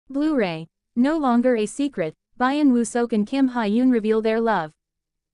Blu-ray. No longer a secret, Byun Woo-seok and Kim Hye-yoon reveal their love.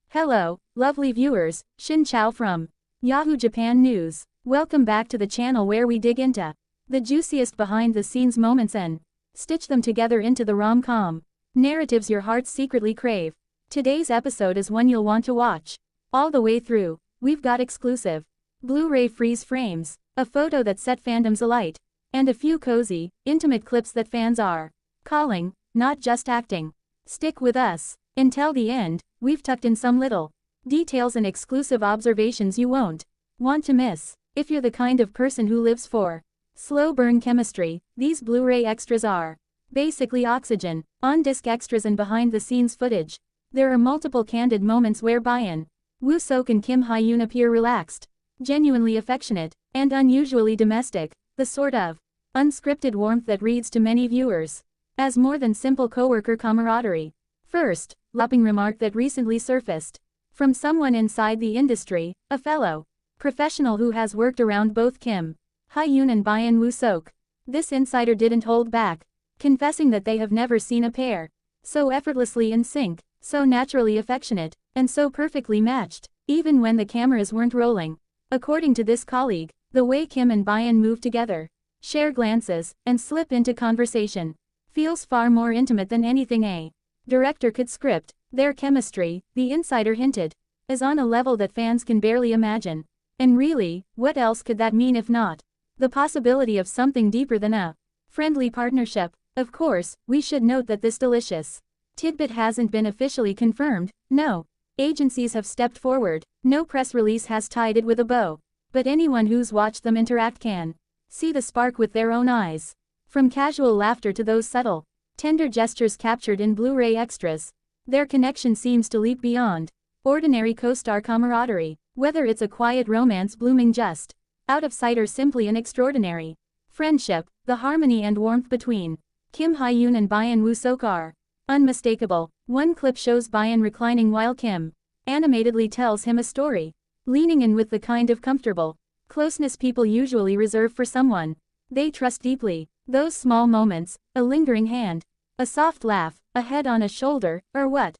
Hello, lovely viewers, Shin Chao from Yahoo Japan News. Welcome back to the channel where we dig into the juiciest behind-the-scenes moments and stitch them together into the rom-com narratives your hearts secretly crave. Today's episode is one you'll want to watch all the way through. We've got exclusive Blu-ray freeze frames, a photo that set fandoms alight, and a few cozy, intimate clips that fans are calling, not just acting. Stick with us until the end. We've tucked in some little details and exclusive observations you won't want to miss. If you're the kind of person who lives for slow burn chemistry, these Blu-ray extras are basically oxygen. On-disc extras and behind-the-scenes footage. There are multiple candid moments where Byun Woo-seok and Kim Hye-yoon appear relaxed, genuinely affectionate, and unusually domestic, the sort of unscripted warmth that reads to many viewers as more than simple coworker camaraderie. First, lopping remark that recently surfaced from someone inside the industry, a fellow professional who has worked around both Kim Hye-yoon and Byun Woo-seok. This insider didn't hold back, confessing that they have never seen a pair so effortlessly in sync, so naturally affectionate, and so perfectly matched, even when the cameras weren't rolling. According to this colleague, the way Kim and Byun move together, share glances, and slip into conversation feels far more intimate than anything a director could script. Their chemistry, the insider hinted, is on a level that fans can barely imagine. And really, what else could that mean if not the possibility of something deeper than a friendly partnership? Of course, we should note that this delicious tidbit hasn't been officially confirmed. No agencies have stepped forward, no press release has tied it with a bow, but anyone who's watched them interact can see the spark with their own eyes. From casual laughter to those subtle, tender gestures captured in Blu-ray extras, their connection seems to leap beyond ordinary co-star camaraderie. Whether it's a quiet romance blooming just out of sight or simply an extraordinary friendship, the harmony and warmth between Kim Hye-yoon and Byun Woo-seok are unmistakable. One clip shows Byun reclining while Kim animatedly tells him a story, leaning in with the kind of comfortable closeness people usually reserve for someone they trust deeply. Those small moments, a lingering hand, a soft laugh, a head on a shoulder, are what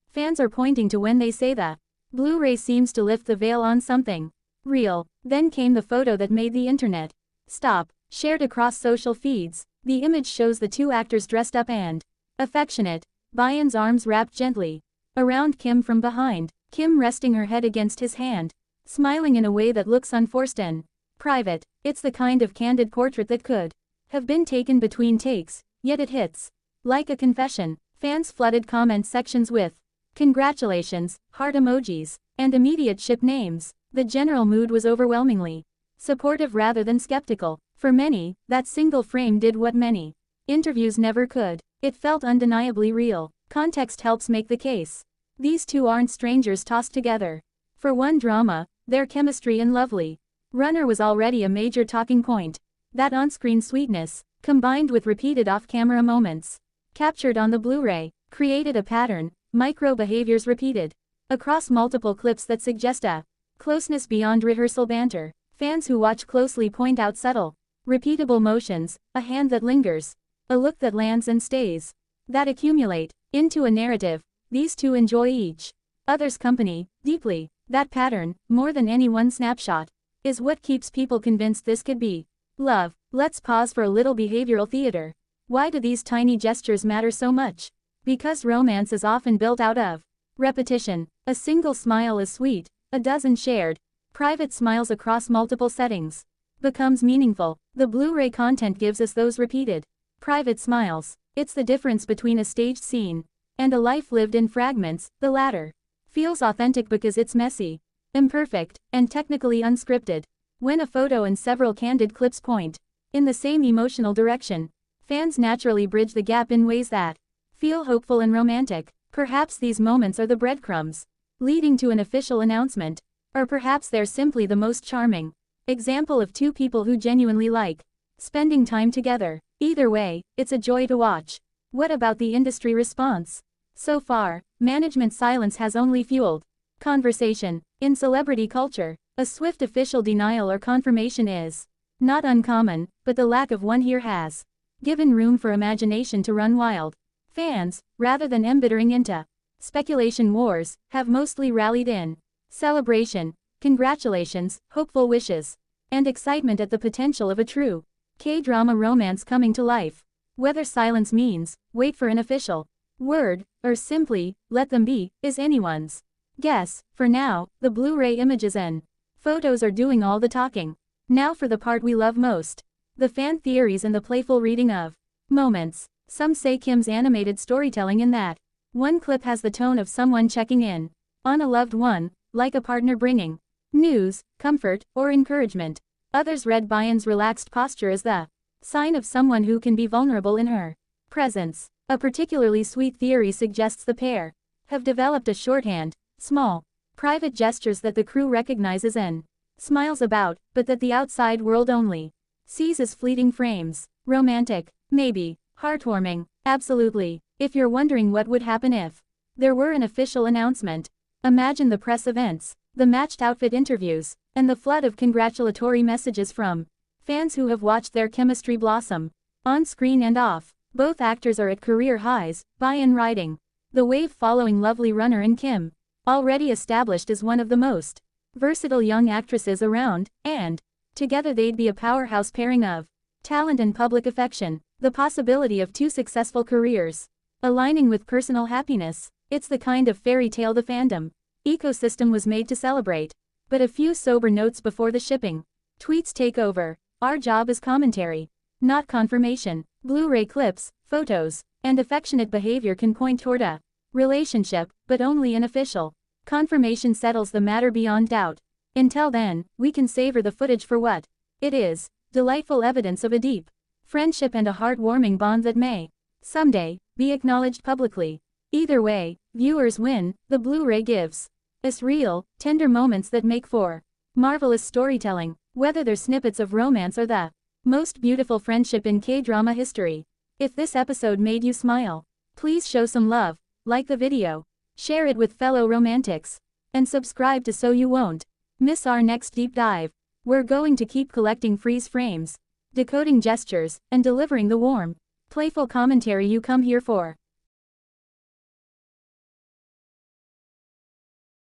fans are pointing to when they say the Blu-ray seems to lift the veil on something real. Then came the photo that made the internet stop, shared across social feeds. The image shows the two actors dressed up and affectionate, Byun's arms wrapped gently around Kim from behind, Kim resting her head against his hand, smiling in a way that looks unforced and private. It's the kind of candid portrait that could have been taken between takes, yet it hits like a confession. Fans flooded comment sections with congratulations, heart emojis, and immediate ship names. The general mood was overwhelmingly supportive rather than skeptical. For many, that single frame did what many interviews never could. It felt undeniably real. Context helps make the case. These two aren't strangers tossed together for one drama. Their chemistry in Lovely Runner was already a major talking point. That on-screen sweetness, combined with repeated off-camera moments captured on the Blu-ray, created a pattern, micro behaviors repeated across multiple clips that suggest a closeness beyond rehearsal banter. Fans who watch closely point out subtle, repeatable motions, a hand that lingers, a look that lands and stays, that accumulate into a narrative. These two enjoy each other's company deeply. That pattern, more than any one snapshot, is what keeps people convinced this could be love. Let's pause for a little behavioral theater. Why do these tiny gestures matter so much? Because romance is often built out of repetition. A single smile is sweet, a dozen shared, private smiles across multiple settings becomes meaningful. The Blu-ray content gives us those repeated, private smiles. It's the difference between a staged scene and a life lived in fragments. The latter feels authentic because it's messy, imperfect, and technically unscripted. When a photo and several candid clips point in the same emotional direction, fans naturally bridge the gap in ways that feel hopeful and romantic. Perhaps these moments are the breadcrumbs leading to an official announcement, or perhaps they're simply the most charming example of two people who genuinely like spending time together. Either way, it's a joy to watch. What about the industry response? So far, management silence has only fueled conversation. In celebrity culture, a swift official denial or confirmation is not uncommon, but the lack of one here has given room for imagination to run wild. Fans, rather than embittering into speculation wars, have mostly rallied in celebration, congratulations, hopeful wishes, and excitement at the potential of a true K-drama romance coming to life. Whether silence means, wait for an official word, or simply, let them be, is anyone's guess. For now, the Blu-ray images and photos are doing all the talking. Now for the part we love most. The fan theories and the playful reading of moments. Some say Kim's animated storytelling in that one clip has the tone of someone checking in on a loved one, like a partner bringing news, comfort, or encouragement. Others read Byun's relaxed posture as the sign of someone who can be vulnerable in her presence. A particularly sweet theory suggests the pair have developed a shorthand, small, private gestures that the crew recognizes and smiles about, but that the outside world only sees as fleeting frames. Romantic? Maybe. Heartwarming? Absolutely. If you're wondering what would happen if there were an official announcement, imagine the press events, the matched outfit interviews, and the flood of congratulatory messages from fans who have watched their chemistry blossom on screen and off. Both actors are at career highs, Byun riding the wave following Lovely Runner and Kim, already established as one of the most versatile young actresses around, and together they'd be a powerhouse pairing of talent and public affection. The possibility of two successful careers aligning with personal happiness. It's the kind of fairy tale the fandom ecosystem was made to celebrate. But a few sober notes before the shipping tweets take over. Our job is commentary, not confirmation. Blu-ray clips, photos, and affectionate behavior can point toward a relationship, but only an official confirmation settles the matter beyond doubt. Until then, we can savor the footage for what it is: delightful evidence of a deep friendship and a heartwarming bond that may someday be acknowledged publicly. Either way, viewers win. The Blu-ray gives us real, tender moments that make for marvelous storytelling, whether they're snippets of romance or the most beautiful friendship in K-drama history. If this episode made you smile, please show some love, like the video, share it with fellow romantics, and subscribe to so you won't miss our next deep dive. We're going to keep collecting freeze frames, decoding gestures, and delivering the warm, playful commentary you come here for.